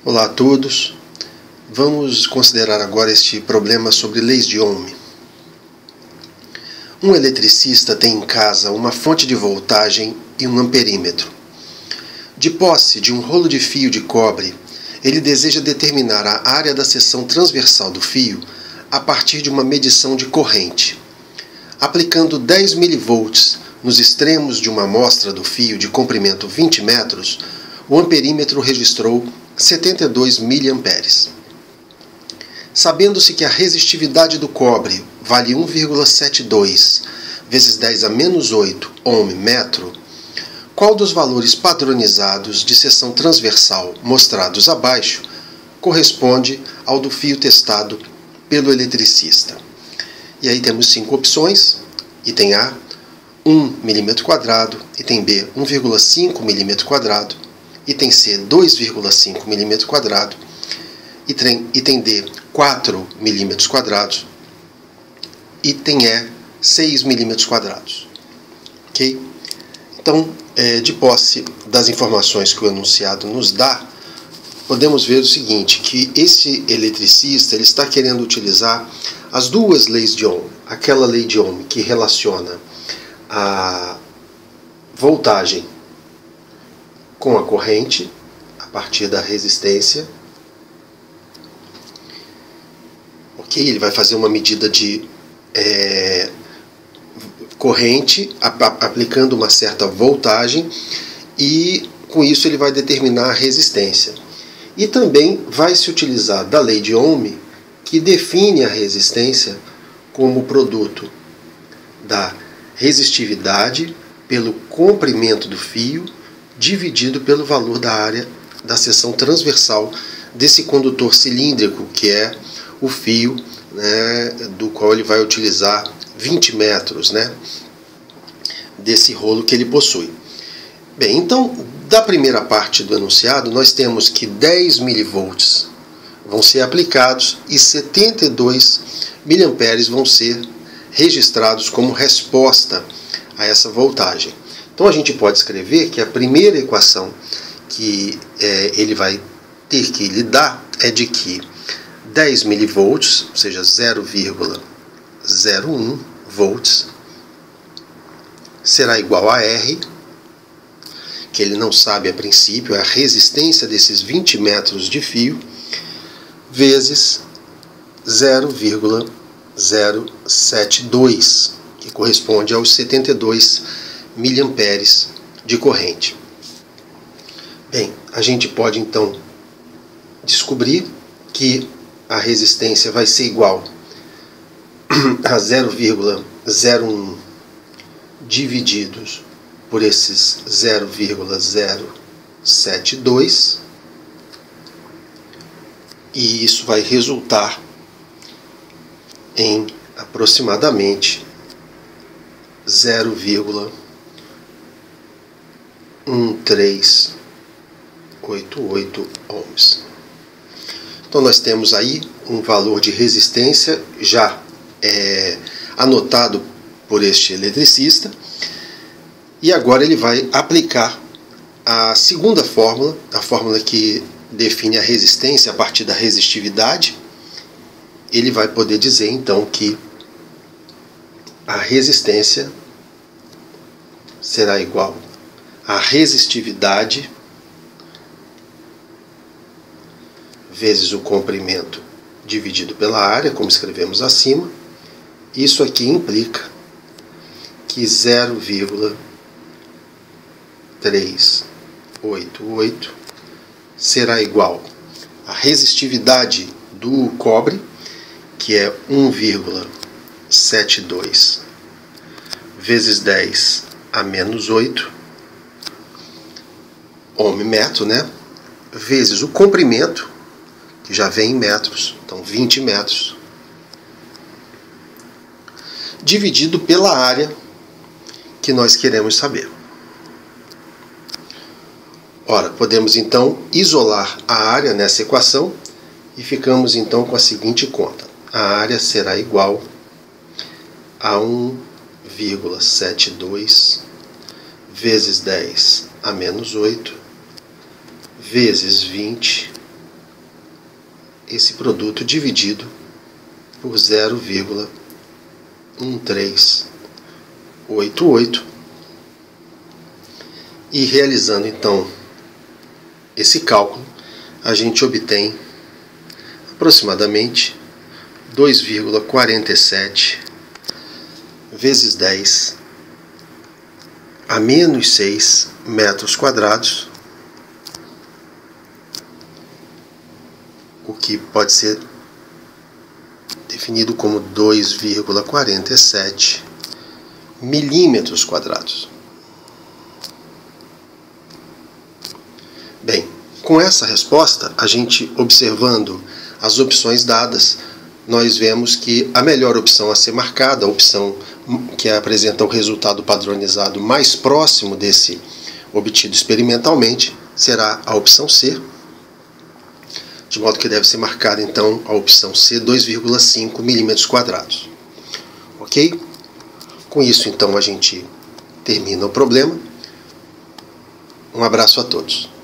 Olá a todos. Vamos considerar agora este problema sobre leis de Ohm. Um eletricista tem em casa uma fonte de voltagem e um amperímetro. De posse de um rolo de fio de cobre, ele deseja determinar a área da seção transversal do fio a partir de uma medição de corrente. Aplicando 10 mV nos extremos de uma amostra do fio de comprimento 20 metros, o amperímetro registrou 72 mA. Sabendo-se que a resistividade do cobre vale 1,72 vezes 10 a menos 8 ohm/metro, qual dos valores padronizados de seção transversal mostrados abaixo corresponde ao do fio testado pelo eletricista? E aí temos 5 opções: item A, 1 mm², item B, 1,5 mm², item C, 2,5 mm², item D, 4 mm², item E, 6 mm². Ok? Então, de posse das informações que o enunciado nos dá, podemos ver o seguinte, que esse eletricista ele está querendo utilizar as duas leis de Ohm. Aquela lei de Ohm que relaciona a voltagem com a corrente, a partir da resistência. Ok? Ele vai fazer uma medida de corrente, aplicando uma certa voltagem, e com isso ele vai determinar a resistência. E também vai se utilizar da lei de Ohm, que define a resistência como produto da resistividade pelo comprimento do fio dividido pelo valor da área da seção transversal desse condutor cilíndrico, que é o fio, né, do qual ele vai utilizar 20 metros, né, desse rolo que ele possui. Bem, então, da primeira parte do enunciado, nós temos que 10 mV vão ser aplicados e 72 mA vão ser registrados como resposta a essa voltagem. Então a gente pode escrever que a primeira equação que ele vai ter que lidar é de que 10 mV, ou seja, 0,01 volts, será igual a R, que ele não sabe a princípio, é a resistência desses 20 metros de fio, vezes 0,072, que corresponde aos 72 mA de corrente. Bem, a gente pode então descobrir que a resistência vai ser igual a 0,01 divididos por esses 0,072, e isso vai resultar em aproximadamente 0,1388 ohms. Então nós temos aí um valor de resistência já anotado por este eletricista, e agora ele vai aplicar a segunda fórmula, a fórmula que define a resistência a partir da resistividade. Ele vai poder dizer então que a resistência será igual à resistividade vezes o comprimento dividido pela área, como escrevemos acima. Isso aqui implica que 0,388 será igual à resistividade do cobre, que é 1,72 vezes 10 a menos 8 ohm/metro, né? Vezes o comprimento, que já vem em metros, então 20 metros, dividido pela área que nós queremos saber. Ora, podemos então isolar a área nessa equação e ficamos então com a seguinte conta. A área será igual a 1,72 vezes 10 a menos 8 vezes 20 esse produto dividido por 0,1388 e realizando então esse cálculo, a gente obtém aproximadamente 2,47 vezes 10 a menos 6 metros quadrados, o que pode ser definido como 2,47 milímetros quadrados. Bem, com essa resposta, a gente observando as opções dadas, nós vemos que a melhor opção a ser marcada, a opção que apresenta o resultado padronizado mais próximo desse obtido experimentalmente, será a opção C, de modo que deve ser marcada então a opção C, 2,5 milímetros quadrados. Ok? Com isso então a gente termina o problema. Um abraço a todos.